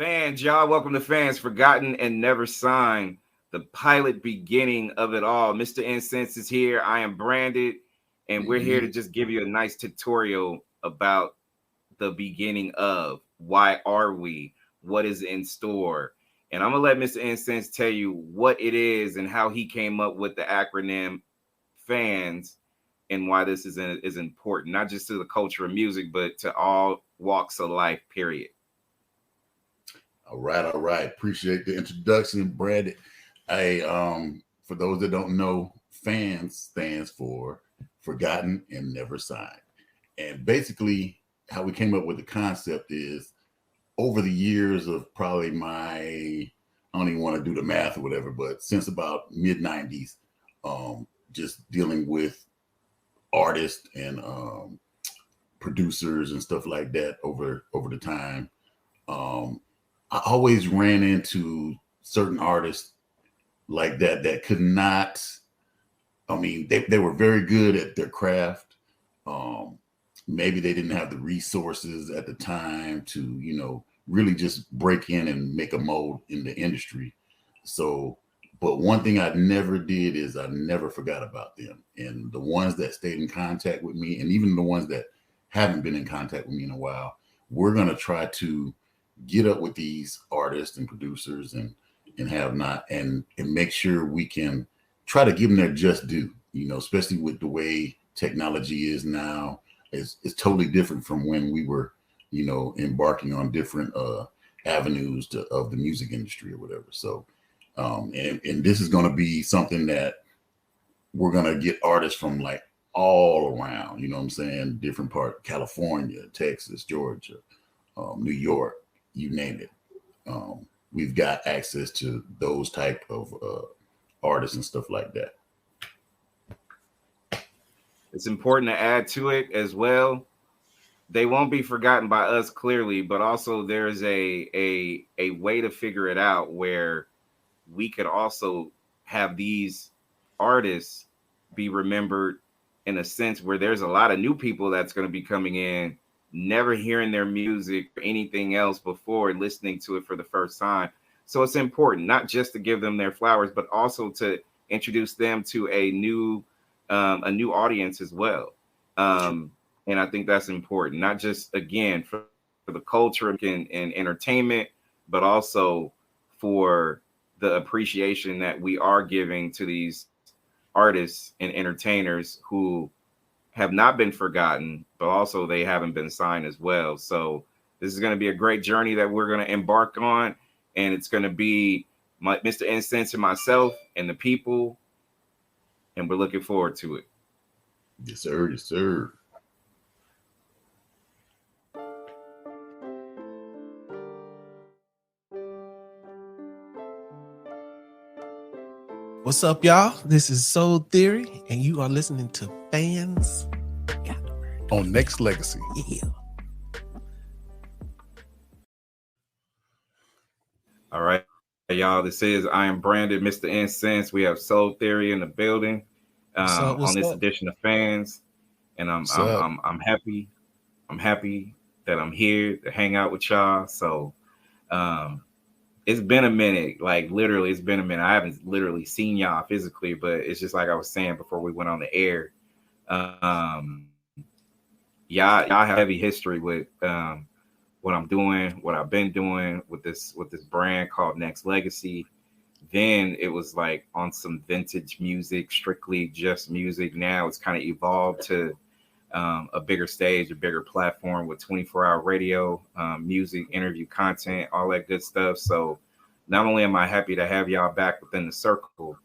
Fans, y'all, welcome to Fans Forgotten and Never Signed, the pilot beginning of it all. Mr. N.S.I.N.S.E is here. I am branded, and we're here to just give you a nice tutorial about the beginning of why are we, what is in store. And I'm going to let Mr. N.S.I.N.S E tell you what it is and how he came up with the acronym FANS and why this is important, not just to the culture of music, but to all walks of life, period. All right. Appreciate the introduction, Brad. For those that don't know, FANS stands for Forgotten and Never Signed. And basically, how we came up with the concept is over the years of probably I don't even want to do the math or whatever, but since about mid-90s, just dealing with artists and producers and stuff like that over the time. I always ran into certain artists like that could not, they were very good at their craft. Maybe they didn't have the resources at the time to, really just break in and make a mold in the industry. So, but one thing I never did is I never forgot about them. And the ones that stayed in contact with me, and even the ones that haven't been in contact with me in a while, we're going to try to get up with these artists and producers and make sure we can try to give them their just due, especially with the way technology is now. It's totally different from when we were, embarking on different avenues of the music industry or whatever. So, and this is going to be something that we're going to get artists from like all around, different part, California, Texas, Georgia, New York, you name it. We've got access to those type of artists and stuff like that. It's important to add to it as well. They won't be forgotten by us clearly, but also there's a way to figure it out where we could also have these artists be remembered in a sense where there's a lot of new people that's going to be coming in, never hearing their music or anything else before, listening to it for the first time. So it's important not just to give them their flowers, but also to introduce them to a new audience as well. And I think that's important, not just, again, for the culture and entertainment, but also for the appreciation that we are giving to these artists and entertainers who have not been forgotten, but also they haven't been signed as well. So this is going to be a great journey that we're going to embark on. And it's going to be Mr. N.S.I.N.S E and myself and the people. And we're looking forward to it. Yes, sir. Yes, sir. What's up, y'all? This is Soul Theory, and you are listening to Fans on Nexxlegacy. Yeah. All right, y'all. This is IamBranded, Mr. N.S.I.N.S E. We have Soul Theory in the building on this edition of Fans, and I'm happy. I'm happy that I'm here to hang out with y'all. So, it's been a minute. Like literally, it's been a minute. I haven't literally seen y'all physically, but it's just like I was saying before we went on the air. Y'all have heavy history with what I'm doing, what I've been doing with this brand called Nexxlegacy. Then it was like on some vintage music, strictly just music. Now it's kind of evolved to a bigger stage, a bigger platform with 24-hour radio, music, interview content, all that good stuff. So not only am I happy to have y'all back within the circle,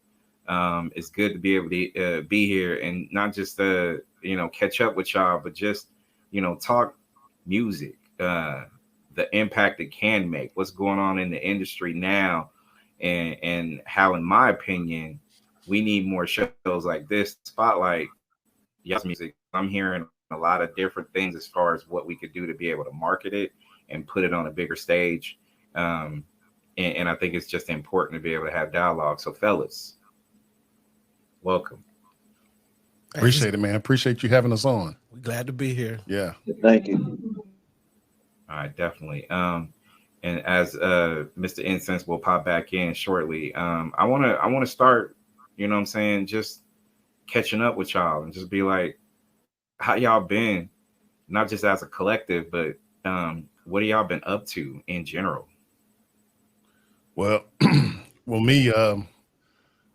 it's good to be able to be here and not just catch up with y'all, but just talk music, the impact it can make, what's going on in the industry now, and how, in my opinion, we need more shows like this to spotlight y'all's music. I'm hearing a lot of different things as far as what we could do to be able to market it and put it on a bigger stage. And I think it's just important to be able to have dialogue. So fellas, welcome. Appreciate it, man. Appreciate you having us on. We're glad to be here. Yeah. Thank you. All right, definitely. And as Mr. Incense will pop back in shortly, I wanna start, you know what I'm saying, just catching up with y'all and just be like, how y'all been, not just as a collective, but what have y'all been up to in general? Well, well, me,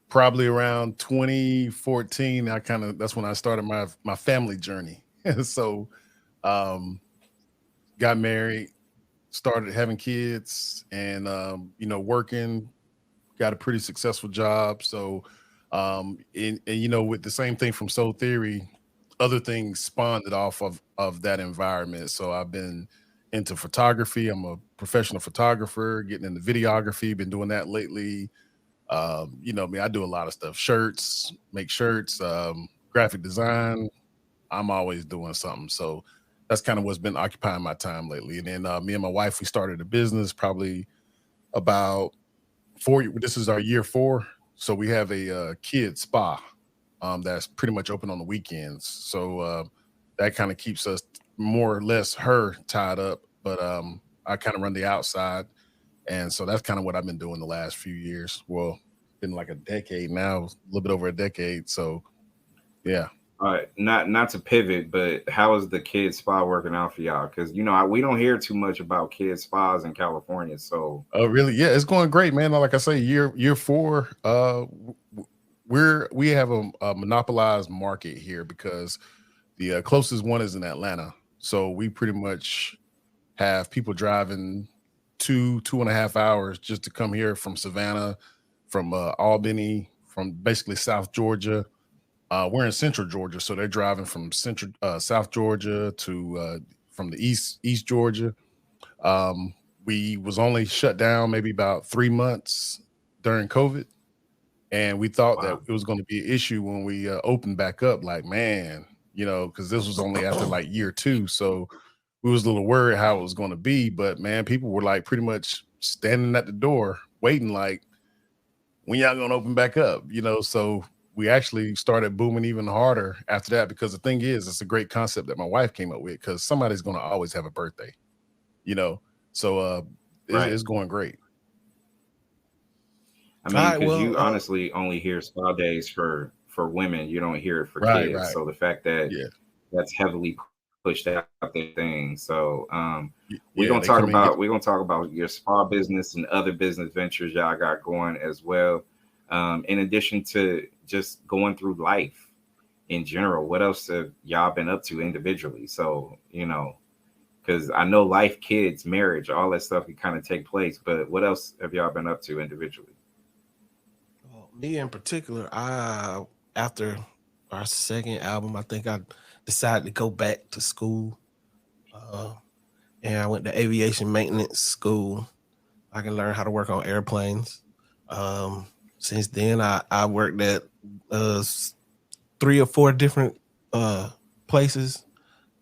probably around 2014, that's when I started my family journey. So, um, got married, started having kids, and working, got a pretty successful job. So, and with the same thing from Soul Theory, other things spawned it off of that environment. So I've been into photography. I'm a professional photographer, getting into videography, been doing that lately. I do a lot of stuff, make shirts, graphic design. I'm always doing something. So that's kind of what's been occupying my time lately. And then me and my wife, we started a business probably about this is our year 4. So we have a kid spa that's pretty much open on the weekends. So that kind of keeps us more or less her tied up. But I kind of run the outside. And so that's kind of what I've been doing the last few years. Well, been like a decade now, a little bit over a decade. So yeah. All right, not to pivot, but how is the kid spa working out for y'all? Because we don't hear too much about kid spas in California. So Oh, really? Yeah, it's going great, man. Like I say, year 4, we have a monopolized market here because the closest one is in Atlanta. So we pretty much have people driving 2.5 hours just to come here from Savannah, from Albany, from basically South Georgia. We're in Central Georgia, so they're driving from South Georgia to from the East Georgia. We was only shut down maybe about 3 months during COVID, and we thought that wow. it was going to be an issue when we opened back up. Like, man, because this was only after like year 2, so we was a little worried how it was going to be. But man, people were like pretty much standing at the door waiting, like, when y'all gonna open back up? So we actually started booming even harder after that, because the thing is, it's a great concept that my wife came up with, because somebody's gonna always have a birthday, so Right. it's going great. I All mean, right, because well, you honestly only hear spa days for women. You don't hear it for kids. Right. So the fact that Yeah. that's heavily pushed out their thing. So we're Yeah, gonna they talk come in and about get. we're gonna talk about your spa business and other business ventures y'all got going as well. In addition to just going through life in general, what else have y'all been up to individually? So because I know life, kids, marriage, all that stuff can kind of take place. But what else have y'all been up to individually? well, me in particular, after our second album, I think I decided to go back to school. Uh, and I went to aviation maintenance school. I can learn how to work on airplanes. Um, since then, I worked at 3 or 4 different places.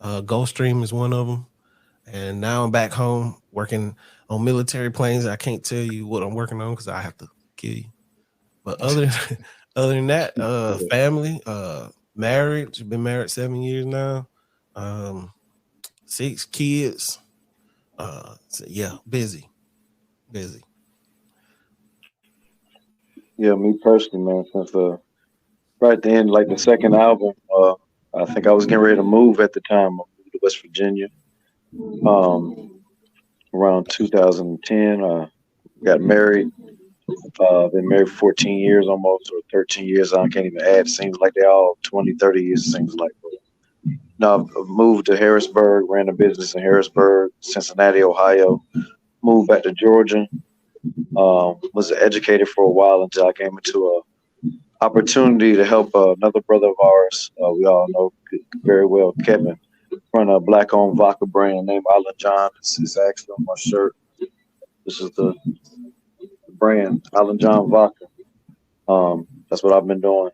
Gulfstream is one of them. And now I'm back home working on military planes. I can't tell you what I'm working on because I have to kill you. But other than that, family, married. Been married 7 years now. 6 kids. So yeah, busy. Yeah, me personally, man, since right then, like the second album, I think I was getting ready to move at the time. I moved to West Virginia, um, around 2010. Got married. Been married for 14 years almost, or 13 years. I can't even add. Seems like they all 20, 30 years. Seems like. No, I moved to Harrisburg. Ran a business in Harrisburg, Cincinnati, Ohio. Moved back to Georgia. Was an educator for a while until I came into a opportunity to help another brother of ours. We all know very well, Kevin, run a black-owned vodka brand named Island John. It's actually on my shirt. This is the brand, Island John Vodka. That's what I've been doing,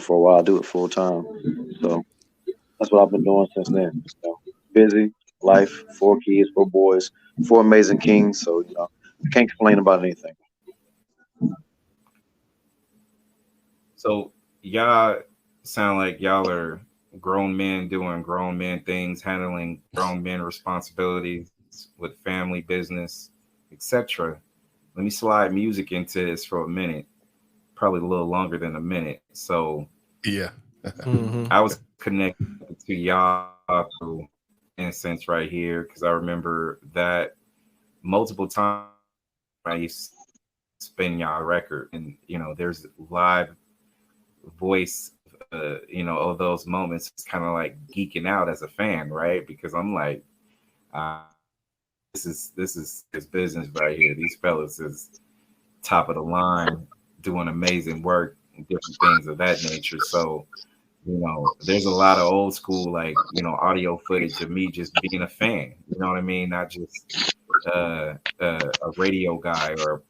for a while. I do it full time. So that's what I've been doing since then. Busy life, 4 kids, 4 boys, 4 amazing kings. So, I can't complain about anything. So y'all sound like y'all are grown men doing grown men things, handling grown men responsibilities with family business. etc. Let me slide music into this for a minute, probably a little longer than a minute. So Yeah. I was connected to y'all through Incense right here because I remember that multiple times I used to spin y'all record, and there's live voice, of those moments. It's kind of like geeking out as a fan, right? Because I'm like, uh, this is business right here. These fellas is top of the line, doing amazing work and different things of that nature. So there's a lot of old school, like, audio footage of me just being a fan. You know what I mean? Not just a radio guy or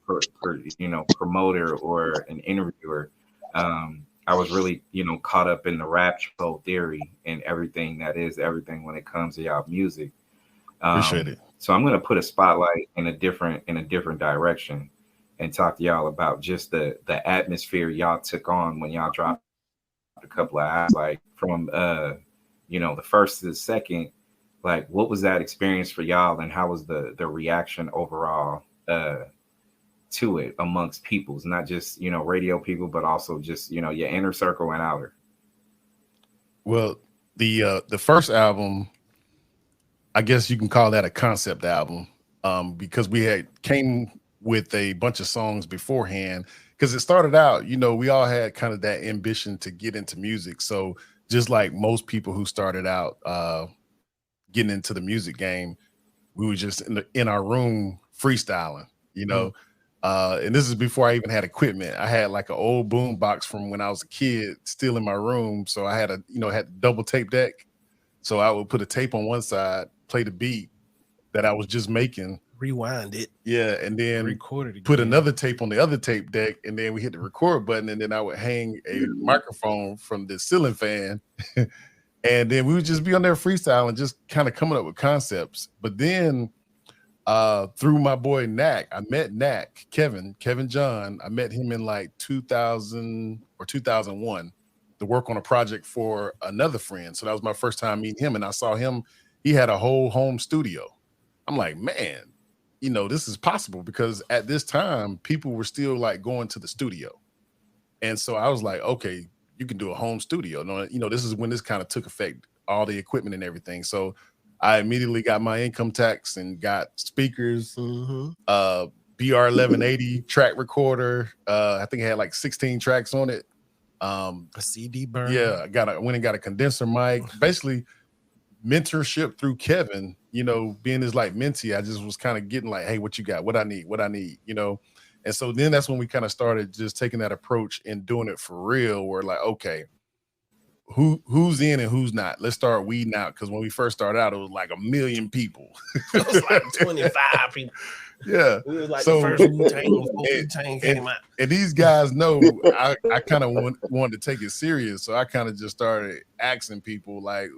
promoter or an interviewer. I was really, caught up in the rap show theory and everything that is everything when it comes to y'all music. Appreciate it. So I'm gonna put a spotlight in a different direction and talk to y'all about just the atmosphere y'all took on when y'all dropped a couple of hours, like from the first to the second. Like, what was that experience for y'all, and how was the reaction overall to it amongst peoples, not just radio people, but also just your inner circle and outer? Well, the first album, I guess you can call that a concept album, because we had came with a bunch of songs beforehand. Because it started out, we all had kind of that ambition to get into music. So just like most people who started out getting into the music game, we were just in our room freestyling, and this is before I even had equipment. I had like an old boom box from when I was a kid still in my room. So I had had double tape deck. So I would put a tape on one side, play the beat that I was just making, rewind it, and then record it again. Put another tape on the other tape deck, and then we hit the record button, and then I would hang a microphone from the ceiling fan, and then we would just be on there freestyling, just kind of coming up with concepts. But then through my boy Knack, I met Knack, Kevin John. I met him in like 2000 or 2001 to work on a project for another friend. So that was my first time meeting him, and I saw him. He had a whole home studio. I'm like, man, this is possible, because at this time people were still like going to the studio. And so I was like, okay, you can do a home studio. No, this is when this kind of took effect, all the equipment and everything. So I immediately got my income tax and got speakers, BR1180 track recorder. I think it had like 16 tracks on it. A CD burner. Yeah, I went and got a condenser mic. Basically, mentorship through Kevin, being his like mentee. I just was kind of getting like, hey, what you got? What I need? And so then that's when we kind of started just taking that approach and doing it for real. We're like, okay, who's in and who's not? Let's start weeding out, because when we first started out, it was like 1 million people. It was like 25 people. Yeah. We was like the first Wu-Tang before Wu-Tang came out. And these guys know I kind of wanted to take it serious. So I kind of just started asking people, like,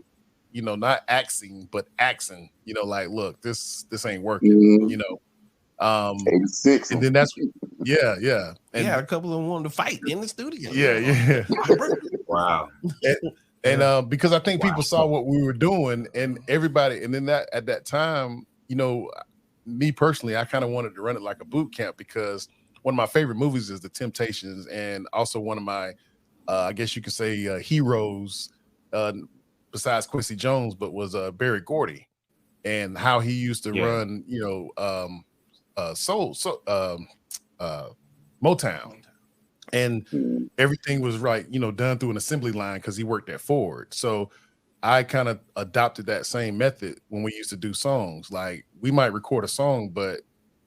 not axing, but axing, like, look, this ain't working, 86. And then that's, yeah. And a couple of them wanted to fight in the studio. Yeah. Wow. And because I think people saw what we were doing, and everybody, and then that at that time, me personally, I kind of wanted to run it like a boot camp, because one of my favorite movies is The Temptations, and also one of my, I guess you could say, heroes, besides Quincy Jones, but was Berry Gordy, and how he used to run, Motown, and everything was right, done through an assembly line, because he worked at Ford. So I kind of adopted that same method when we used to do songs. Like, we might record a song, but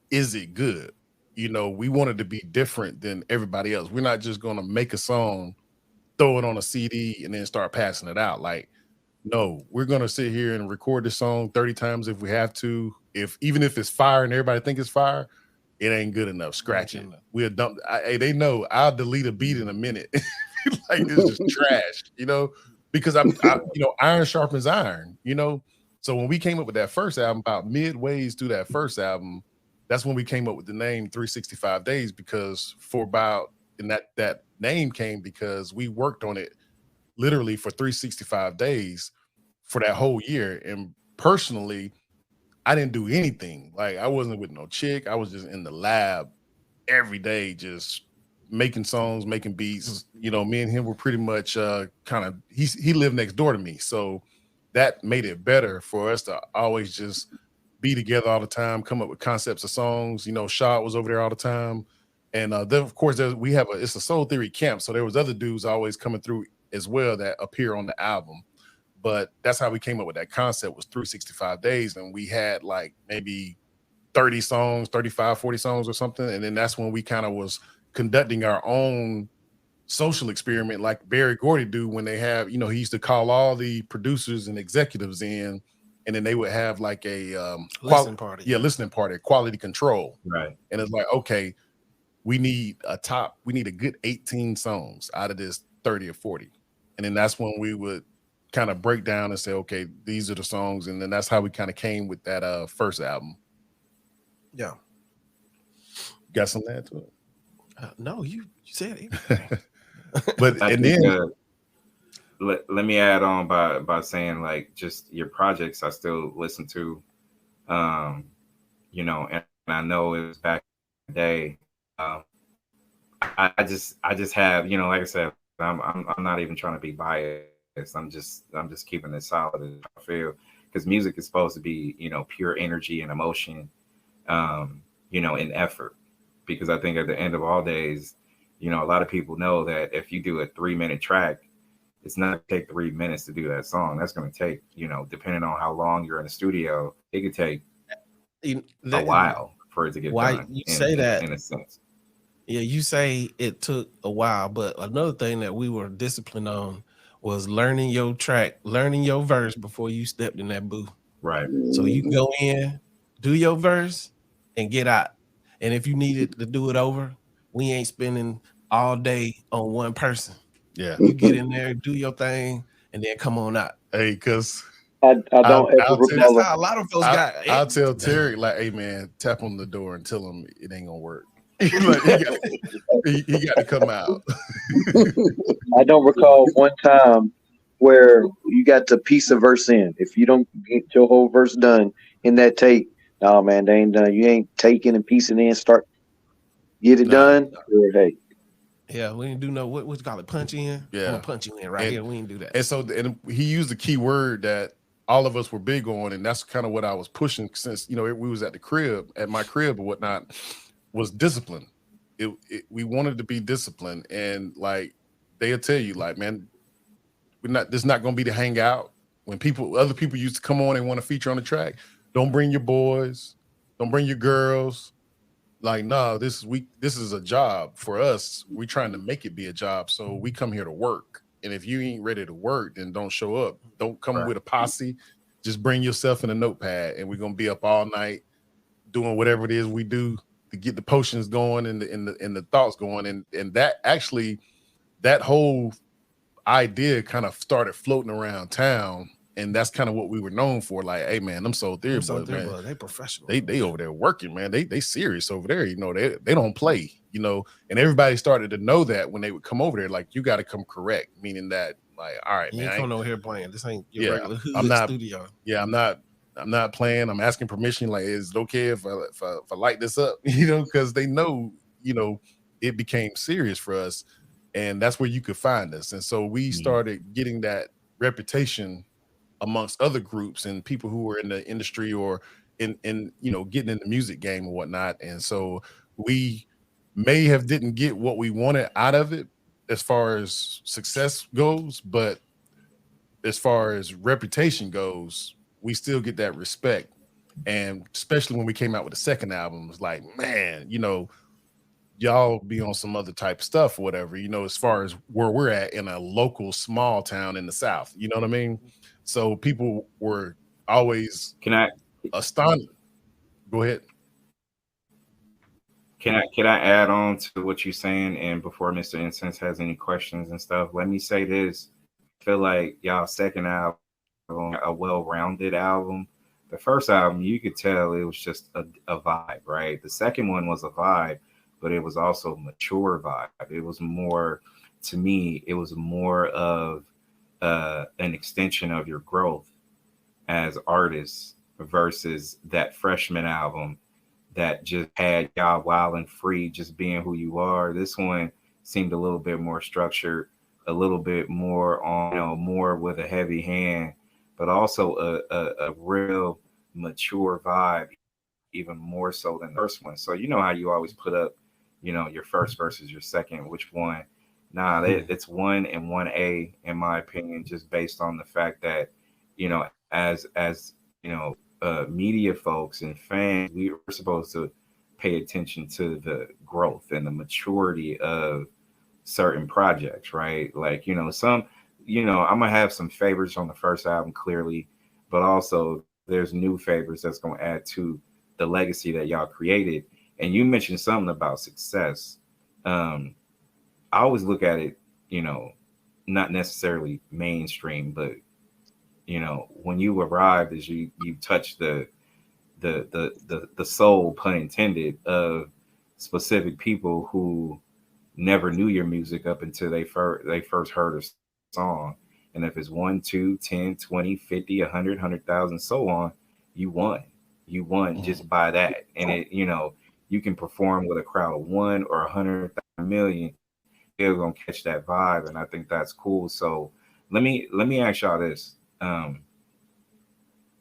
is it good? We wanted to be different than everybody else. We're not just going to make a song, throw it on a CD, and then start passing it out. Like, no, we're going to sit here and record the song 30 times if we have to. Even if it's fire and everybody think it's fire, it ain't good enough. Scratch it. We'll dump. They know I'll delete a beat in a minute. Like, this is trash, because I'm iron sharpens iron, So when we came up with that first album, about midways through that first album, that's when we came up with the name 365 Days, because that name came because we worked on it literally for 365 days for that whole year. And personally, I didn't do anything. Like I wasn't with no chick. I was just in the lab every day, just making songs, making beats. You know, me and him were pretty much kind of he lived next door to me. So that made it better for us to always just be together all the time, come up with concepts of songs. You know, Shad was over there all the time. And then of course we have it's a Soul Theory camp. So there was other dudes always coming through as well that appear on the album. But that's how we came up with that concept, was 365 days. And we had like maybe 30 songs, 35, 40 songs or something. And then that's when we kind of was conducting our own social experiment like Barry Gordy do when they have, you know, he used to call all the producers and executives in, and then they would have like a listening party. Yeah, listening party, quality control. Right. And it's like, okay, we need a good 18 songs out of this 30 or 40. And then that's when we would kind of break down and say, okay, these are the songs. And then that's how we kind of came with that first album. Yeah. Got something to add to it? No, you said it. But and then let me add on by saying, like, just your projects I still listen to, you know, and I know it was back in the day. I just have, you know, like I said, I'm not even trying to be biased. I'm just keeping it solid as I feel, because music is supposed to be, you know, pure energy and emotion, you know, and effort. Because I think at the end of all days, you know, a lot of people know that if you do a 3-minute track, it's not going to take 3 minutes to do that song. That's going to take, you know, depending on how long you're in the studio, it could take a while for it to get done. You say that in a sense. Yeah, you say it took a while, but another thing that we were disciplined on was learning your track, learning your verse before you stepped in that booth. Right. So you can go in, do your verse, and get out. And if you needed to do it over, we ain't spending all day on one person. Yeah. You get in there, do your thing, and then come on out. Hey, because I don't ever recall. That's how a lot of folks got. I'll tell Tarik, like, hey man, tap on the door and tell him it ain't gonna work. Like, he got to come out. I don't recall one time where you got to piece a verse in. If you don't get your whole verse done in that take, no man, they ain't done. You ain't taking and piecing in. Get it done. No. Hey. Yeah, we didn't do no what you call it, punch in. Yeah, I'm gonna punch you in right here. We didn't do that. And so, and he used the key word that all of us were big on, and that's kind of what I was pushing since, you know, we was at my crib or whatnot, was discipline. We wanted to be disciplined, and like they'll tell you, like, man, this not gonna be to hang out. When other people used to come on and want to feature on the track, don't bring your boys, don't bring your girls. Like, no, this is a job for us. We're trying to make it be a job, so we come here to work. And if you ain't ready to work, then don't show up. Don't come with a posse. Just bring yourself in a notepad, and we're gonna be up all night doing whatever it is we do to get the potions going and the thoughts going. And that actually, that whole idea kind of started floating around town. And that's kind of what we were known for. Like, hey man, them Soul Theory boys, man, they professional. They over there working, man. They serious over there. You know, they don't play. You know, and everybody started to know that when they would come over there. Like, you got to come correct, meaning that, like, all right, you man, ain't coming over here playing. This ain't your regular studio. Yeah, I'm not playing. I'm asking permission. Like, is it okay if I light this up? You know, because they know, you know, it became serious for us, and that's where you could find us. And so we started getting that reputation amongst other groups and people who were in the industry or in you know, getting in the music game or whatnot. And so we may have didn't get what we wanted out of it as far as success goes, but as far as reputation goes, we still get that respect. And especially when we came out with the second album, it's like, man, you know, y'all be on some other type of stuff or whatever, you know, as far as where we're at in a local small town in the South, you know what I mean? So people were always astonished. Go ahead. Can I add on to what you're saying? And before Mr. Incense has any questions and stuff, let me say this. I feel like y'all second album, a well-rounded album. The first album, you could tell it was just a vibe, right? The second one was a vibe, but it was also a mature vibe. It was more, to me, it was more of an extension of your growth as artists versus that freshman album that just had y'all wild and free, just being who you are. This one seemed a little bit more structured, a little bit more on, more with a heavy hand, but also a real mature vibe, even more so than the first one. So you know how you always put up, your first versus your second, which one? Nah, it's 1 and 1A in my opinion, just based on the fact that, as media folks and fans, we are supposed to pay attention to the growth and the maturity of certain projects, right? Like, I'm gonna have some favorites on the first album, clearly, but also there's new favorites that's gonna add to the legacy that y'all created. And you mentioned something about success. I always look at it, not necessarily mainstream, but when you arrive, as you touch the soul, pun intended, of specific people who never knew your music up until they first heard a song. And if it's 1, 2, 10, 20, 50, 100, 100,000, so on, you won just by that. And it, you can perform with a crowd of 1 or 100,000,000, they're gonna catch that vibe, and I think that's cool. So let me ask y'all this: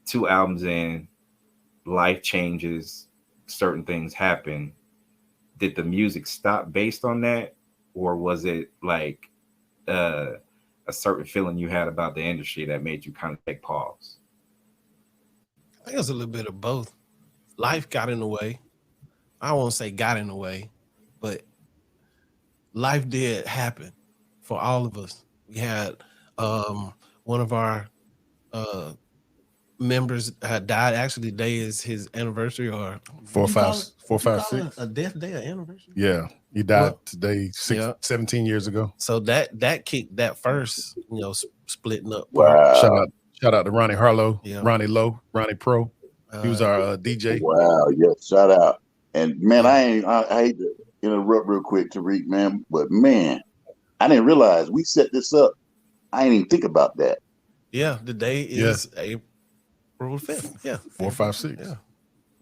2 albums in, life changes, certain things happen. Did the music stop based on that, or was it like a certain feeling you had about the industry that made you kind of take pause? I think it's a little bit of both. Life got in the way. I won't say got in the way, but life did happen for all of us. We had one of our members had died. Actually, today is his anniversary, or 4, 5, 6. A death day, or anniversout. Yeah, he died today, 17 years ago. So that kicked that first, splitting up. Wow. Shout out to Ronnie Harlowe, Yeah. Ronnie Lowe, Ronnie Pro. He was our DJ. Wow, yes, shout out. And man, I hate to interrupt real quick, Tarik, man, but man, I didn't realize we set this up. I didn't even think about that. Yeah, the day is April 5th. Yeah, 4, 5, 6.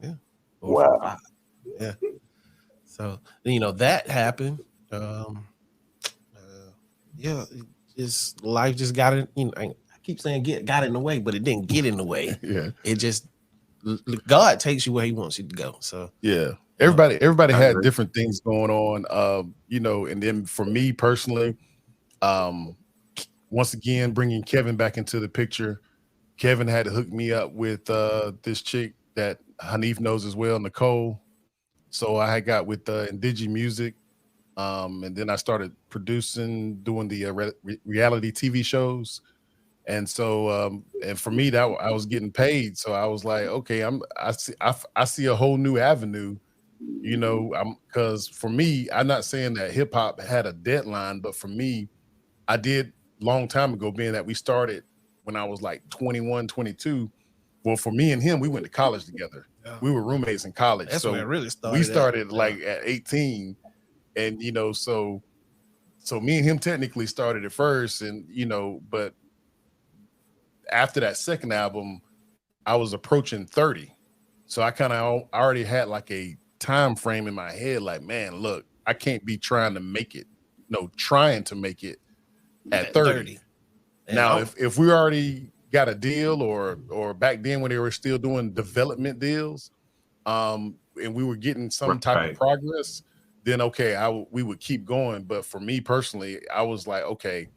Yeah. 4, Wow. 5. Yeah. So that happened. Just life just got in. I keep saying got in the way, but it didn't get in the way. Yeah. It just, God takes you where He wants you to go. So yeah, everybody had different things going on. And then for me personally, once again bringing Kevin back into the picture. Kevin had to hook me up with this chick that Hanif knows as well, Nicole. So I had got with Indigi Music, and then I started producing, doing the reality TV shows. And so, and for me, that I was getting paid. So I was like, okay, I see a whole new avenue, because for me, I'm not saying that hip hop had a deadline, but for me, I did long time ago, being that we started when I was like 21, 22. Well, for me and him, we went to college together. Yeah. We were roommates in college. That's when it really started. We started like at 18, and so me and him technically started at first, and but after that second album, I was approaching 30. So I kind of already had like a time frame in my head, like, man, look, I can't be trying to make it at 30. Now, if we already got a deal, or back then when they were still doing development deals, and we were getting some type of progress, then okay, we would keep going. But for me personally, I was like, okay,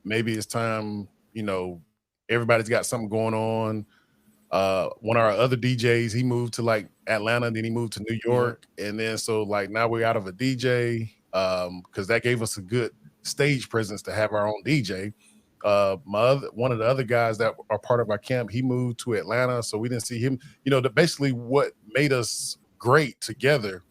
maybe it's time, everybody's got something going on. One of our other DJs, he moved to like Atlanta, then he moved to New York. And then so like now we're out of a DJ, because that gave us a good stage presence to have our own DJ. One of the other guys that are part of our camp, he moved to Atlanta, so we didn't see him. Basically what made us great together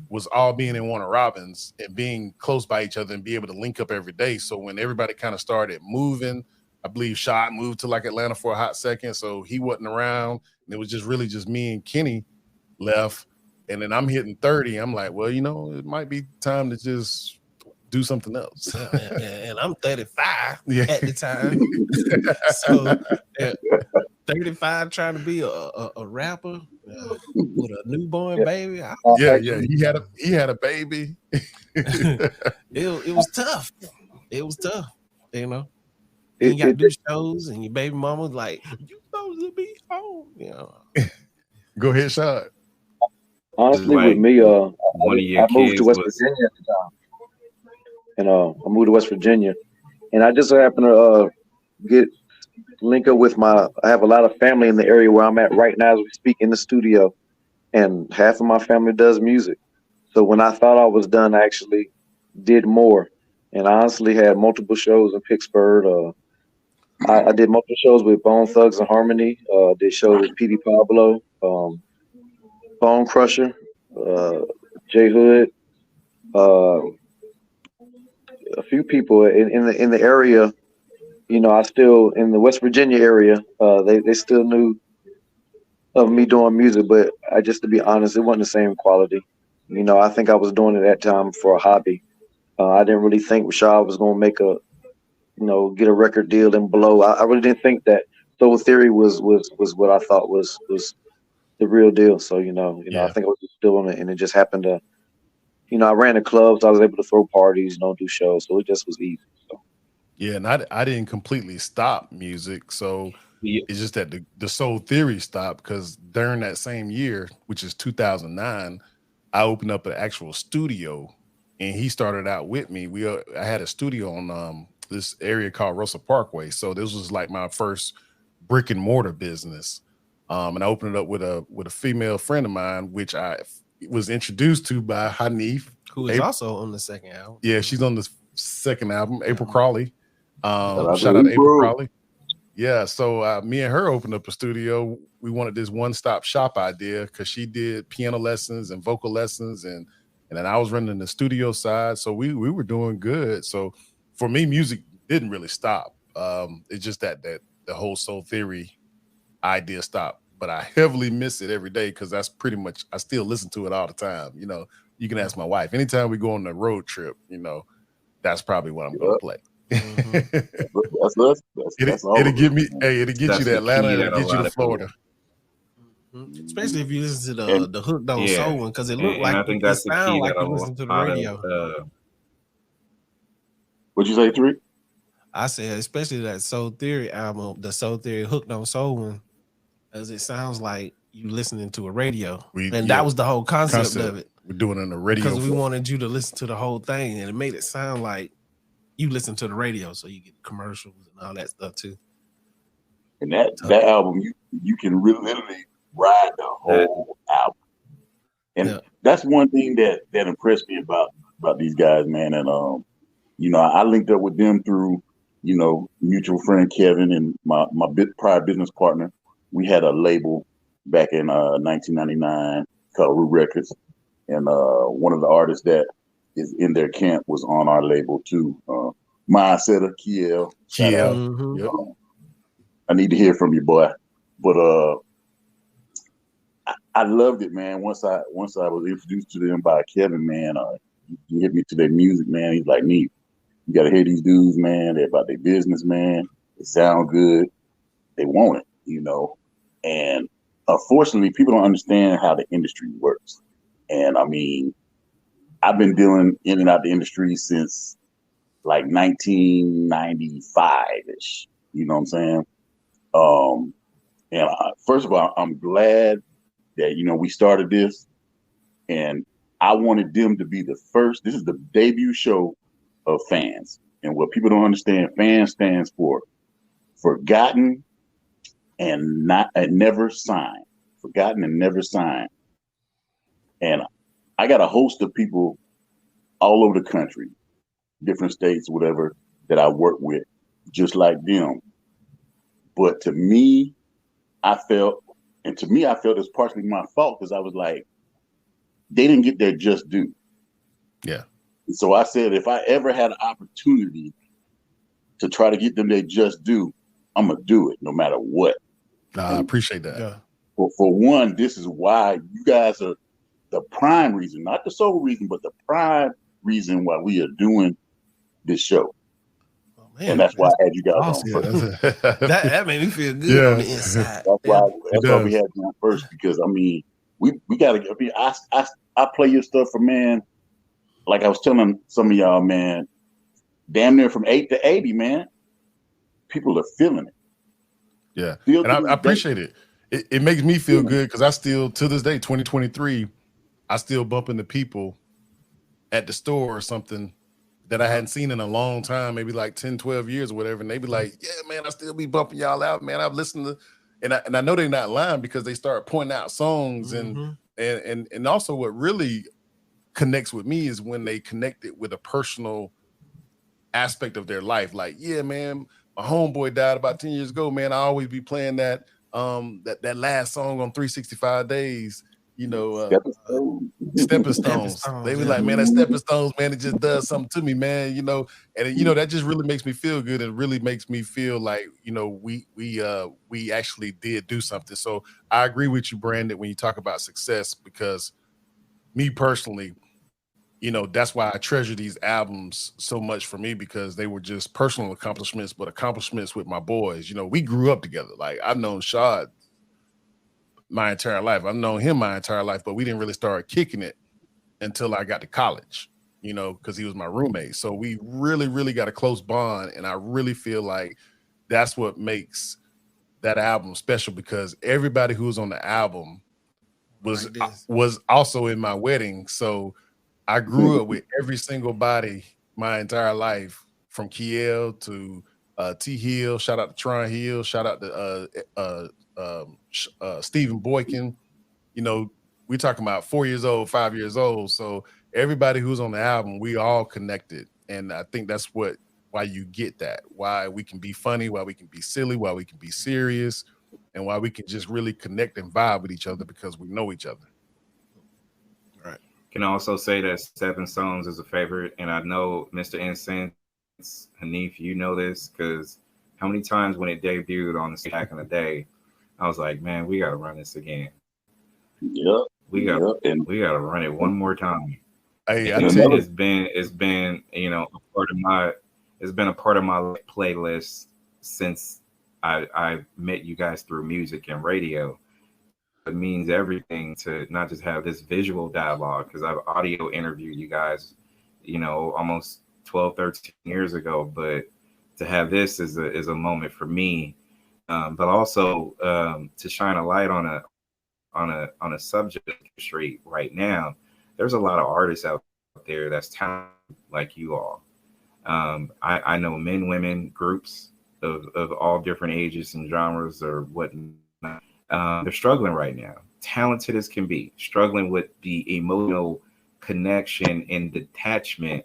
was all being in Warner Robins and being close by each other and be able to link up every day. So when everybody kind of started moving, I believe Shad moved to like Atlanta for a hot second, so he wasn't around, and it was just really just me and Kenny left. And then I'm hitting 30. I'm like, well, it might be time to just do something else. And I'm 35 at the time. So 35 trying to be a rapper with a newborn baby. He had a baby. It was tough. It was tough, you know. It- You got to it- do shows, and your baby mama like, you supposed to be home, you know. Go ahead, Shad. Honestly, Like, with me, one of your I moved to kids West was Virginia at the time, and I moved to West Virginia, and I just so happened to link up with I have a lot of family in the area where I'm at right now as we speak in the studio, and half of my family does music. So when I thought I was done, I actually did more, and I honestly had multiple shows in Pittsburgh. I did multiple shows with Bone Thugs and Harmony. Did shows with Petey Pablo, Bone Crusher, J Hood, uh, a few people in the area. You know, I still in the West Virginia area. They still knew of me doing music, but I just to be honest, it wasn't the same quality. You know, I think I was doing it at that time for a hobby. I didn't really think Rashad was going to make get a record deal and blow. I really didn't think that Soul Theory was what I thought was the real deal. So I think I was just doing it, and it just happened to. I ran the clubs. I was able to throw parties, do shows, so it just was easy. So. Yeah, and I didn't completely stop music, so it's just that the Soul Theory stopped because during that same year, which is 2009, I opened up an actual studio, and he started out with me. I had a studio on this area called Russell Parkway, so this was like my first brick and mortar business, and I opened it up with a female friend of mine, which I was introduced to by Hanif, who is also on the second album. Yeah, she's on the second album, April Crawley. Shout out Shout to out to April April. Crawley. Yeah, so me and her opened up a studio. We wanted this one-stop shop idea because she did piano lessons and vocal lessons, and then I was running the studio side. So we were doing good. So for me, music didn't really stop. It's just that the whole Soul Theory idea stopped. But I heavily miss it every day because that's pretty much, I still listen to it all the time. You know, you can ask my wife. Anytime we go on a road trip, that's probably what I'm going to play. It'll get me. Hey, it'll get you to Atlanta. It'll get you to Florida. Especially if you listen to the Hook Don't Soul one, because it looked like I think it sound like you listen to the radio. What'd you say, Tarik? I said, especially that Soul Theory album, the Soul Theory Hook Don't Soul one, as it sounds like you listening to a radio, that was the whole concept of it. We're doing it on the radio because we wanted you to listen to the whole thing, and it made it sound like you listen to the radio, so you get commercials and all that stuff too. And that album, you can really literally ride the whole album, and that's one thing that impressed me about these guys, man. And I linked up with them through mutual friend Kevin and my prior business partner. We had a label back in 1999 called Root Records, and one of the artists that is in their camp was on our label too. Mindsetta, Kiel. Kiel. I need to hear from you, boy. But I loved it, man. Once I was introduced to them by Kevin, man, he hit me to their music, man. He's like, "Neat, you got to hear these dudes, man. They're about their business, man. They sound good. They want it, And unfortunately, people don't understand how the industry works. And I mean, I've been dealing in and out the industry since like 1995-ish. You know what I'm saying? And first of all, I'm glad that, we started this, and I wanted them to be the first. This is the debut show of F.A.N.S. And what people don't understand, F.A.N.S. stands for Forgotten and Never Signed. Forgotten and Never Signed. And I got a host of people all over the country, different states, whatever, that I work with, just like them. But to me, I felt it's partially my fault, because I was like, they didn't get their just due. Yeah. So I said, if I ever had an opportunity to try to get them their just due, I'm going to do it no matter what. I appreciate that. Yeah. For one, this is why you guys are the prime reason, not the sole reason, but the prime reason why we are doing this show. Man, and that's why I had you guys awesome. on first. That made me feel good on the inside. That's why we had you on first, because I mean, we gotta. I mean, I play your stuff for, man. Like I was telling some of y'all, man, damn near from 8 to 80, man. People are feeling it. Yeah, and I appreciate it. It makes me feel good because I still, to this day, 2023, I still bump into people at the store or something that I hadn't seen in a long time, maybe like 10, 12 years or whatever. And they be like, yeah, man, I still be bumping y'all out, man. I've listened to, and I know they're not lying because they start pointing out songs and also what really connects with me is when they connect it with a personal aspect of their life. Like, yeah, man, my homeboy died about 10 years ago, man. I always be playing that last song on 365 days, you know, Stepping Stones. They be like, man, that Stepping Stones, man, it just does something to me, man, you know, and you know, that just really makes me feel good and really makes me feel like, you know, we actually did do something. So I agree with you, Brandon, when you talk about success, because me personally, you know, that's why I treasure these albums so much for me, because they were just personal accomplishments, but accomplishments with my boys. You know, we grew up together. Like, I've known Shad my entire life. I've known him my entire life, but we didn't really start kicking it until I got to college, you know, because he was my roommate. So we really, really got a close bond. And I really feel like that's what makes that album special, because everybody who was on the album was also in my wedding. So I grew up with every single body my entire life, from Kiel to T Hill. Shout out to Tron Hill. Shout out to Stephen Boykin. You know, we're talking about 4 years old, 5 years old. So everybody who's on the album, we all connected. And I think that's why you get that, why we can be funny, why we can be silly, why we can be serious, and why we can just really connect and vibe with each other because we know each other. Right. Can also say that Stepping Stones is a favorite, and I know Mr. Incense, Hanif, you know this, because how many times when it debuted on the back in the day, I was like, man, we gotta run this again. Yeah, we gotta run it one more time. Hey, it's been you know it's been a part of my playlist since I met you guys through music and radio. It means everything to not just have this visual dialogue, because I've audio interviewed you guys, you know, almost 12, 13 years ago, but to have this is a moment for me, but also to shine a light on a subject industry right now. There's a lot of artists out there that's talented like you all. I know men, women, groups of all different ages and genres or whatnot. They're struggling right now, talented as can be, struggling with the emotional connection and detachment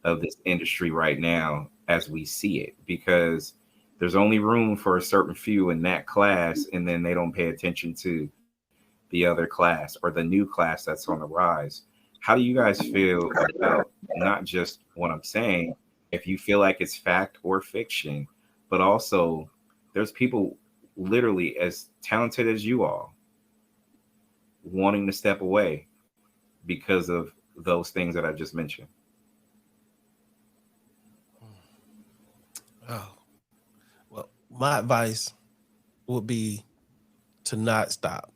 of this industry right now as we see it, because there's only room for a certain few in that class, and then they don't pay attention to the other class or the new class that's on the rise. How do you guys feel about not just what I'm saying, if you feel like it's fact or fiction, but also there's people literally as talented as you all wanting to step away because of those things that I just mentioned? Oh, well, my advice would be to not stop.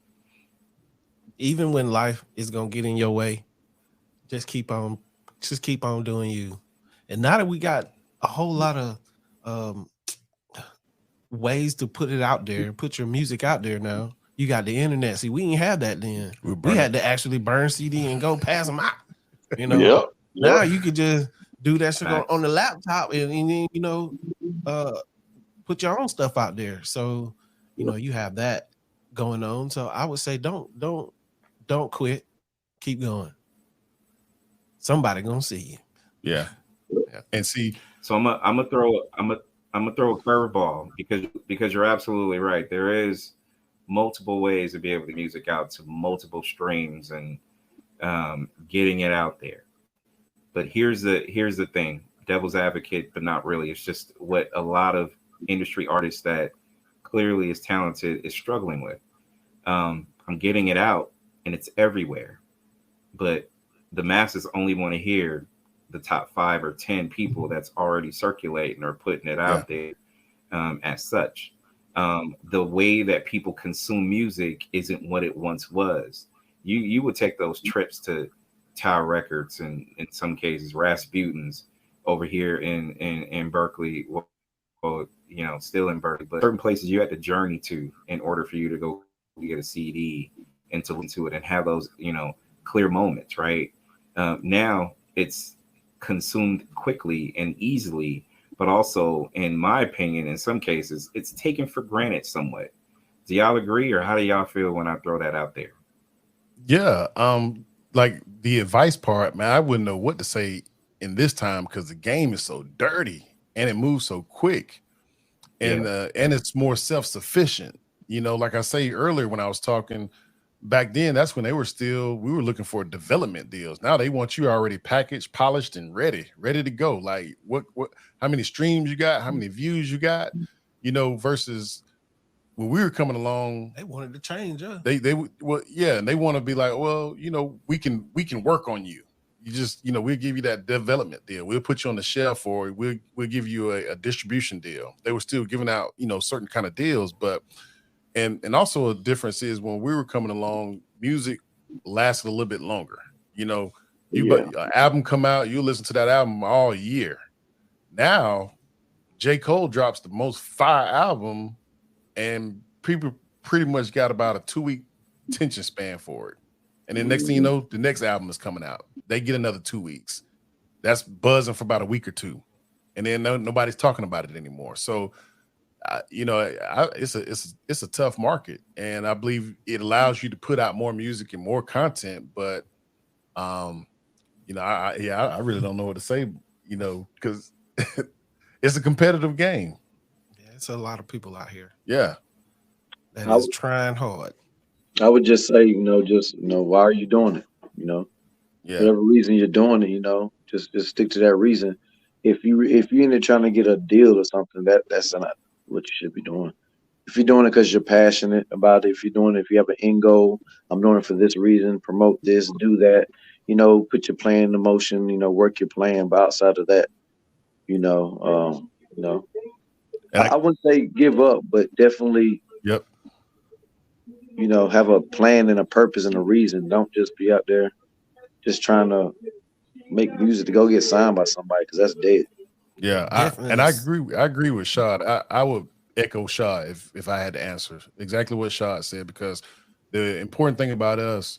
Even when life is gonna get in your way, just keep on doing you. And now that we got a whole lot of ways to put it out there, put your music out there now. You got the internet. See, we didn't have that then. We had to actually burn CD and go pass them out. You know, Yep. Now you could just do that shit on the laptop and then, you know, put your own stuff out there. So, you know, you have that going on. So I would say don't quit. Keep going. Somebody gonna see you. Yeah. And see, so I'm gonna throw a curveball, because you're absolutely right. There is multiple ways to be able to music out to multiple streams and getting it out there. But here's the thing, devil's advocate, but not really. It's just what a lot of industry artists that clearly is talented is struggling with. I'm getting it out and it's everywhere, but the masses only want to hear the top 5 or 10 people that's already circulating or putting it out there as such. The way that people consume music isn't what it once was. You would take those trips to Tower Records and in some cases Rasputin's over here in Berkeley, well, you know, still in Berkeley, but certain places you had to journey to in order for you to go get a CD and to listen to it and have those, you know, clear moments, right? Now it's consumed quickly and easily, but also, in my opinion, in some cases, it's taken for granted somewhat. Do y'all agree, or how do y'all feel when I throw that out there? Yeah. Like the advice part, man, I wouldn't know what to say in this time because the game is so dirty and it moves so quick. And and it's more self-sufficient. You know, like I say earlier when I was talking back then, that's when we were looking for development deals. Now they want you already packaged, polished, and ready to go. Like what how many streams you got, how many views you got, you know, versus when we were coming along, they wanted to change. They well, yeah, and they want to be like, well, you know, we can work on you. You just, you know, we'll give you that development deal. We'll put you on the shelf, or we'll give you a distribution deal. They were still giving out, you know, certain kind of deals, but and also a difference is when we were coming along, music lasted a little bit longer. You know, an album come out, you listen to that album all year. Now, J. Cole drops the most fire album, and people pretty much got about a 2-week attention span for it. And then next thing you know, the next album is coming out. They get another 2 weeks. That's buzzing for about a week or two. And then nobody's talking about it anymore. So, you know, it's a tough market. And I believe it allows you to put out more music and more content. But, you know, I really don't know what to say, you know, because it's a competitive game. Yeah, it's a lot of people out here. Yeah. That is trying hard. I would just say, you know, why are you doing it? You know, whatever reason you're doing it, you know, just stick to that reason. If you're in there trying to get a deal or something, that's not what you should be doing. If you're doing it because you're passionate about it, if you're doing it, if you have an end goal, I'm doing it for this reason, promote this, do that, you know, put your plan into motion, you know, work your plan. But outside of that, you know, I wouldn't say give up, but definitely, you know, have a plan and a purpose and a reason. Don't just be out there just trying to make music to go get signed by somebody, because that's dead. Yeah, I agree with Shad. I would echo Shad if I had to answer exactly what Shad said, because the important thing about us,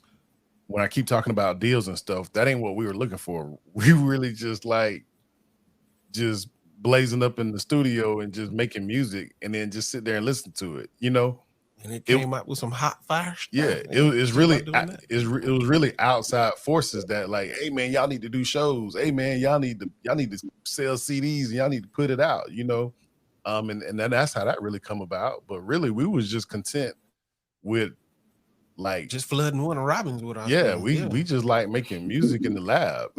when I keep talking about deals and stuff, that ain't what we were looking for. We really just blazing up in the studio and just making music and then just sit there and listen to it, you know. And it came out with some hot fire stuff. Yeah, it was really outside forces that like, hey man, y'all need to do shows. Hey man, y'all need to sell CDs and y'all need to put it out, you know. And then that's how that really come about. But really, we was just content with like just flooding Warner Robins with our stuff. We just like making music in the lab.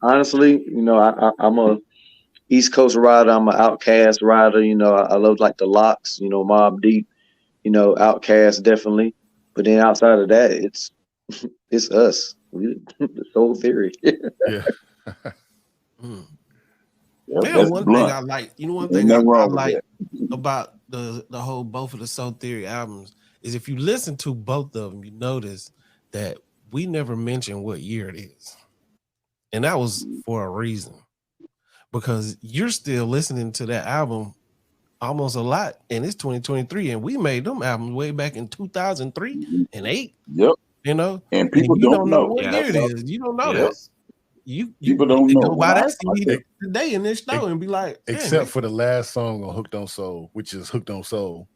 Honestly, you know, I'm a East Coast rider. I'm an Outkast rider. You know, I love like the Locks, you know, Mobb Deep, you know, Outkast definitely. But then outside of that, it's us. The Soul Theory. Yeah. One thing I like, you know, one thing I like about the whole both of the Soul Theory albums is if you listen to both of them, you notice that we never mention what year it is. And that was for a reason. Because you're still listening to that album almost a lot, and it's 2023, and we made them albums way back in 2003 and 8. Yep. You know, and people don't know what year it is. You don't know that. You don't know. Go by that CD today in this show and be like, except for the last song on Hooked on Soul, which is Hooked on Soul.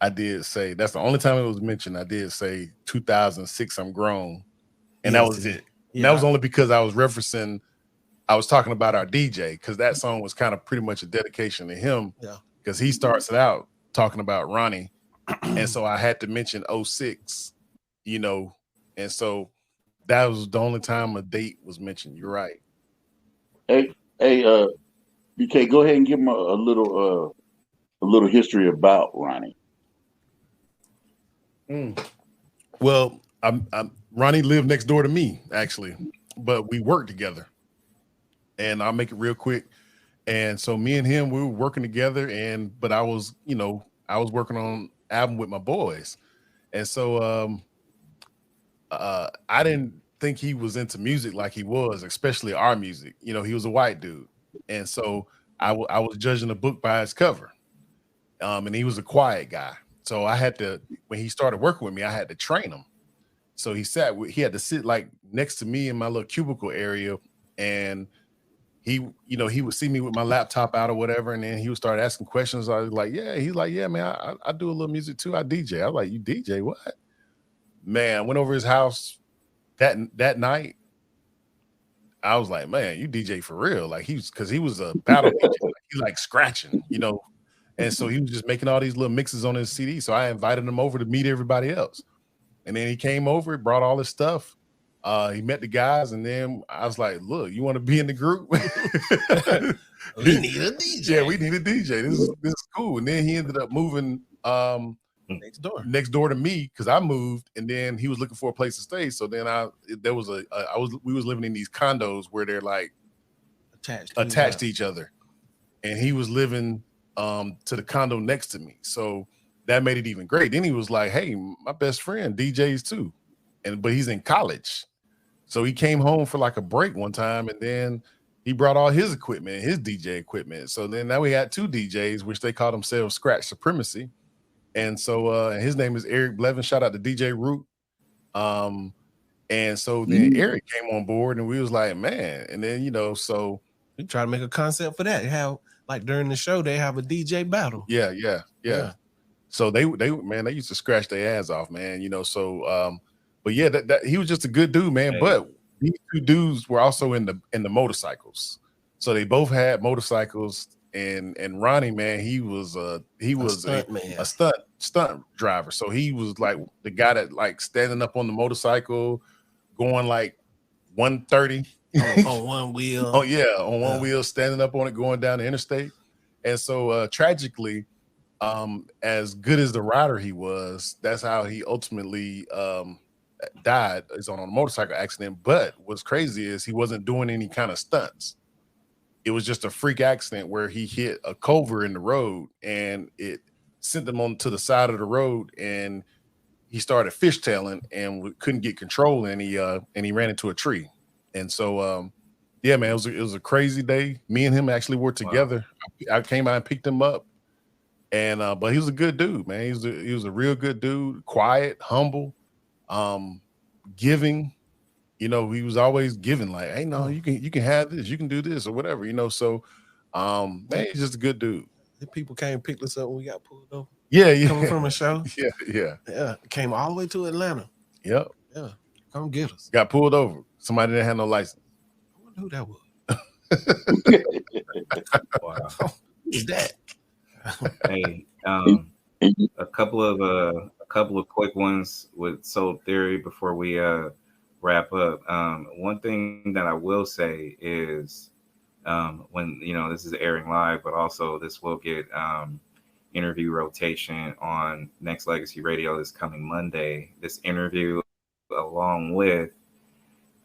I did say that's the only time it was mentioned. I did say 2006. I'm grown, and that was it. And that was only because I was referencing. I was talking about our DJ, because that song was kind of pretty much a dedication to him. Yeah. Because he starts it out talking about Ronnie. And so I had to mention 06, you know. And so that was the only time a date was mentioned. You're right. Hey, BK, go ahead and give him a little history about Ronnie. Well, Ronnie lived next door to me, actually, but we worked together. And I'll make it real quick. And so me and him, we were working together, but I was, I was working on album with my boys. And so I didn't think he was into music like he was, especially our music. He was a white dude. And so I was judging a book by its cover. And he was a quiet guy. So I had to, when he started working with me, I had to train him. So he had to sit like next to me in my little cubicle area, and he would see me with my laptop out or whatever, and then he would start asking questions. I was like, yeah. He's like, yeah, man, I do a little music too. I DJ. I was like, you DJ? What? Man, I went over his house that night. I was like, man, you DJ for real? Like because he was a battle DJ. Like, he like scratching, and so he was just making all these little mixes on his CD. So I invited him over to meet everybody else. And then he came over, brought all his stuff. He met the guys, and then I was like, look, you want to be in the group? We need a DJ. Yeah, we need a DJ. This is cool. And then he ended up moving next door to me because I moved, and then he was looking for a place to stay. So then we was living in these condos where they're like attached to each other. And he was living to the condo next to me. So that made it even great. Then he was like, hey, my best friend DJs too. But he's in college. So he came home for like a break one time, and then he brought all his equipment, his DJ equipment. So then now we had 2 DJs, which they call themselves Scratch Supremacy. And so his name is Eric Blevens. Shout out to DJ Root. And so then Eric came on board, and we was like, man. And then, so we try to make a concept for that. How like during the show, they have a DJ battle. Yeah. So they used to scratch their ass off, man. So but yeah, that he was just a good dude, man. Hey. But these 2 dudes were also in the motorcycles. So they both had motorcycles, and Ronnie, man, he was a stunt driver. So he was like the guy that like standing up on the motorcycle, going like 130 on one wheel. Oh yeah, on one wheel, standing up on it, going down the interstate. And so tragically, as good as the rider he was, that's how he ultimately died, is on a motorcycle accident. But what's crazy is he wasn't doing any kind of stunts. It was just a freak accident where he hit a culvert in the road, and it sent him on to the side of the road, and he started fishtailing and couldn't get control, and he ran into a tree. And so yeah, man, it was a crazy day. Me and him actually were together. Wow. I came out and picked him up, and but he was a good dude, man. He was a real good dude, quiet, humble, giving. He was always giving, like, hey, no, you can have this, you can do this or whatever, So man, he's just a good dude. The people came and picked us up when we got pulled over. Yeah. Coming from a show. Yeah. Came all the way to Atlanta. Yep. Yeah. Come get us. Got pulled over. Somebody didn't have no license. I wonder who that was. Wow. Who's that? Hey, a couple of quick ones with Soul Theory before we wrap up. One thing that I will say is when this is airing live, but also this will get interview rotation on Nexxlegacy Radio this coming Monday. This interview, along with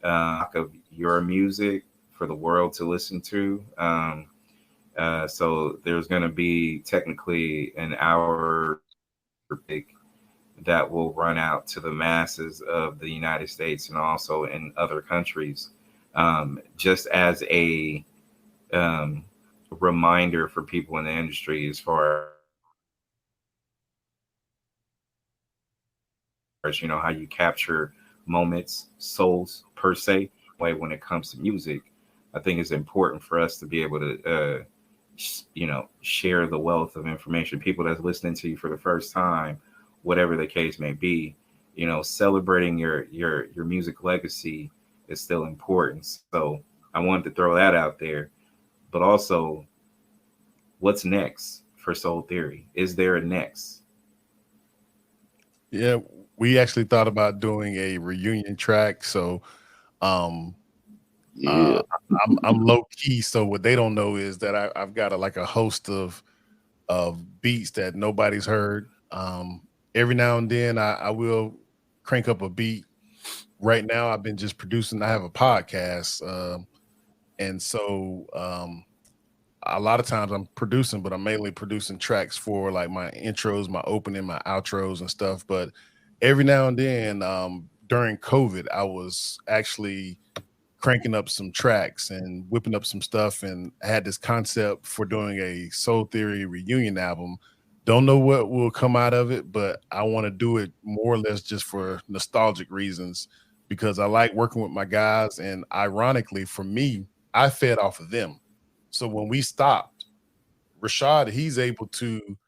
of your music for the world to listen to. So there's going to be technically an hour break that will run out to the masses of the United States and also in other countries, just as a reminder for people in the industry as far as how you capture moments, souls per se. Way when it comes to music, I think it's important for us to be able to share the wealth of information. People that's listening to you for the first time, whatever the case may be, celebrating your music legacy is still important. So I wanted to throw that out there. But also, what's next for Soul Theory? Is there a next? Yeah, we actually thought about doing a reunion track. So I'm low key. So what they don't know is that I've got a host of beats that nobody's heard. Every now and then I will crank up a beat, right now I've been just producing. I have a podcast, and so a lot of times I'm producing, but I'm mainly producing tracks for like my intros, my opening, my outros, and stuff. But every now and then, during COVID, I was actually cranking up some tracks and whipping up some stuff, and I had this concept for doing a Soul Theory reunion album. Don't know what will come out of it, but I want to do it more or less just for nostalgic reasons, because I like working with my guys, and ironically for me, I fed off of them. So when we stopped, Rashad, he's able to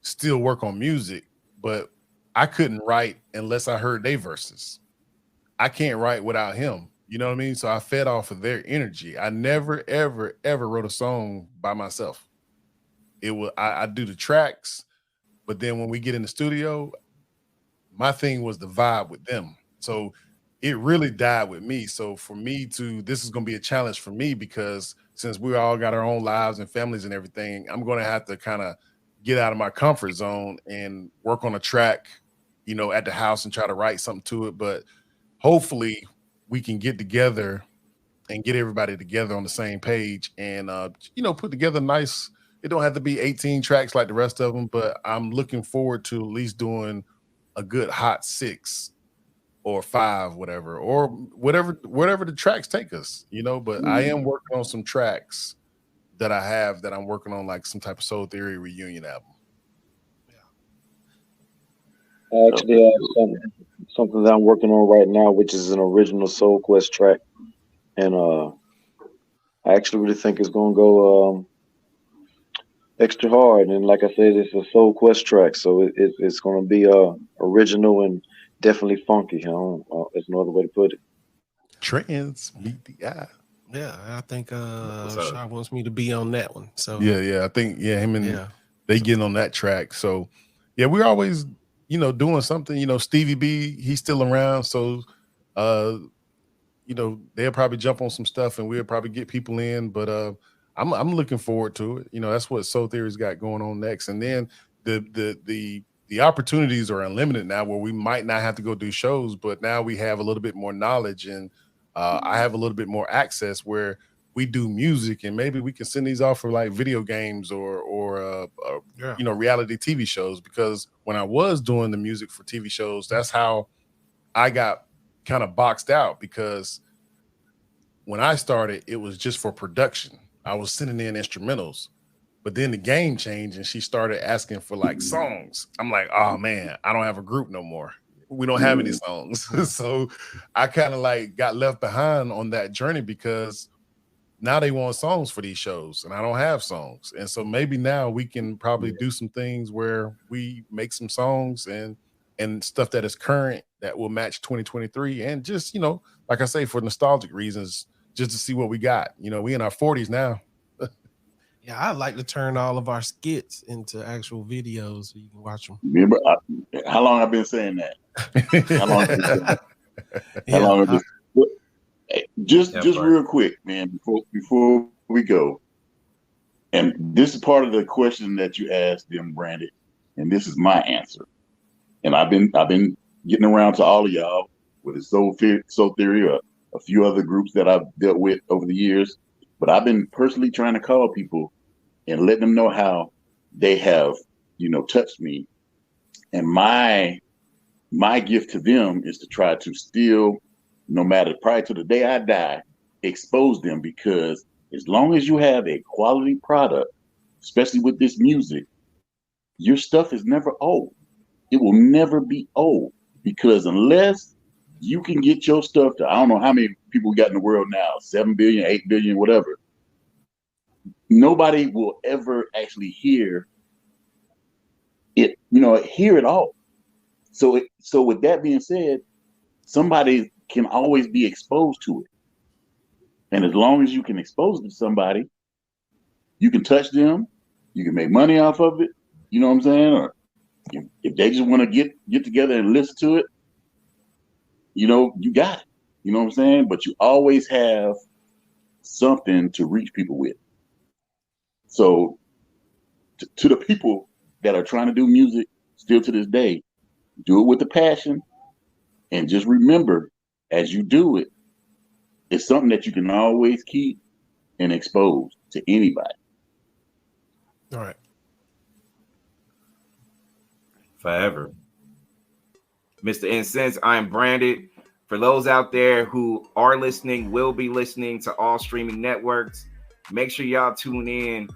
still work on music, but I couldn't write unless I heard their verses. I can't write without him. You know what I mean? So I fed off of their energy. I never, ever, ever wrote a song by myself. It was I do the tracks, but then when we get in the studio, my thing was the vibe with them. So it really died with me. So for me to, this is going to be a challenge for me, because since we all got our own lives and families and everything, I'm going to have to kind of get out of my comfort zone and work on a track, you know, at the house and try to write something to it. But hopefully we can get together and get everybody together on the same page and, you know, put together nice. It don't have to be 18 tracks like the rest of them, but I'm looking forward to at least doing a good hot 6 or 5, whatever, or whatever the tracks take us, you know. But I am working on some tracks that I have that I'm working on, like some type of Soul Theory reunion album. I actually have something that I'm working on right now, which is an original Soul Quest track, and I actually really think it's gonna go extra hard. And like I said, it's a Soul Quest track, so it's gonna be original and definitely funky. You know, there's no other way to put it. Trans meet the eye. Yeah, I think Rashad wants me to be on that one. So yeah, I think him and they getting on that track. So yeah, we're always, you know, doing something. You know, Stevie B, he's still around, so you know, they'll probably jump on some stuff and we'll probably get people in. But I'm looking forward to it. You know, that's what Soul Theory's got going on next. And then the opportunities are unlimited now, where we might not have to go do shows, but now we have a little bit more knowledge, and I have a little bit more access where we do music, and maybe we can send these off for like video games or you know, reality TV shows. Because when I was doing the music for TV shows, that's how I got kind of boxed out, because when I started, it was just for production. I was sending in instrumentals, but then the game changed and she started asking for like songs. I'm like, oh man, I don't have a group no more. We don't have any songs. So I kind of like got left behind on that journey, because now they want songs for these shows and I don't have songs. And so maybe now we can probably do some things where we make some songs and stuff that is current that will match 2023. And just, you know, like I say, for nostalgic reasons, just to see what we got. You know, we in our 40s now. Yeah, I'd like to turn all of our skits into actual videos so you can watch them. Remember how long I've been saying that? How long? How long? Have just real quick, man. Before we go, and this is part of the question that you asked them, Branded, and this is my answer. And I've been getting around to all of y'all with the Soul Theory, or a few other groups that I've dealt with over the years. But I've been personally trying to call people and let them know how they have, you know, touched me. And my gift to them is to try to still, no matter, prior to the day I die, expose them. Because as long as you have a quality product, especially with this music, your stuff is never old. It will never be old, because unless you can get your stuff to, I don't know how many people we got in the world now, 7 billion, 8 billion, whatever. Nobody will ever actually hear it, you know, hear it all. So with that being said, somebody can always be exposed to it. And as long as you can expose it to somebody, you can touch them, you can make money off of it, you know what I'm saying? Or if they just want to get together and listen to it, you know, you got it. You know what I'm saying? But you always have something to reach people with. So to the people that are trying to do music still to this day, do it with the passion, and just remember as you do it, it's something that you can always keep and expose to anybody. All right. Forever. Mr. N.S.C.I.N.S E, I am branded. For those out there who are listening, will be listening to all streaming networks, make sure y'all tune in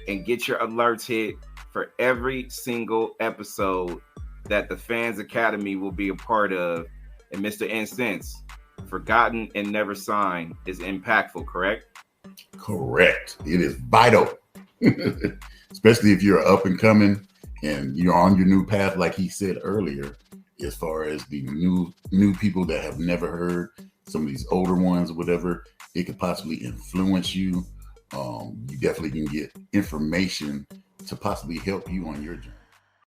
and get your alerts hit for every single episode that the F.A.N.S Academy will be a part of. And Mr. N.S.C.I.N.S E, Forgotten and Never Signed is impactful, correct? Correct. It is vital, especially if you're up and coming and you're on your new path, like he said earlier, as far as the new people that have never heard some of these older ones, whatever, it could possibly influence you. You definitely can get information to possibly help you on your journey.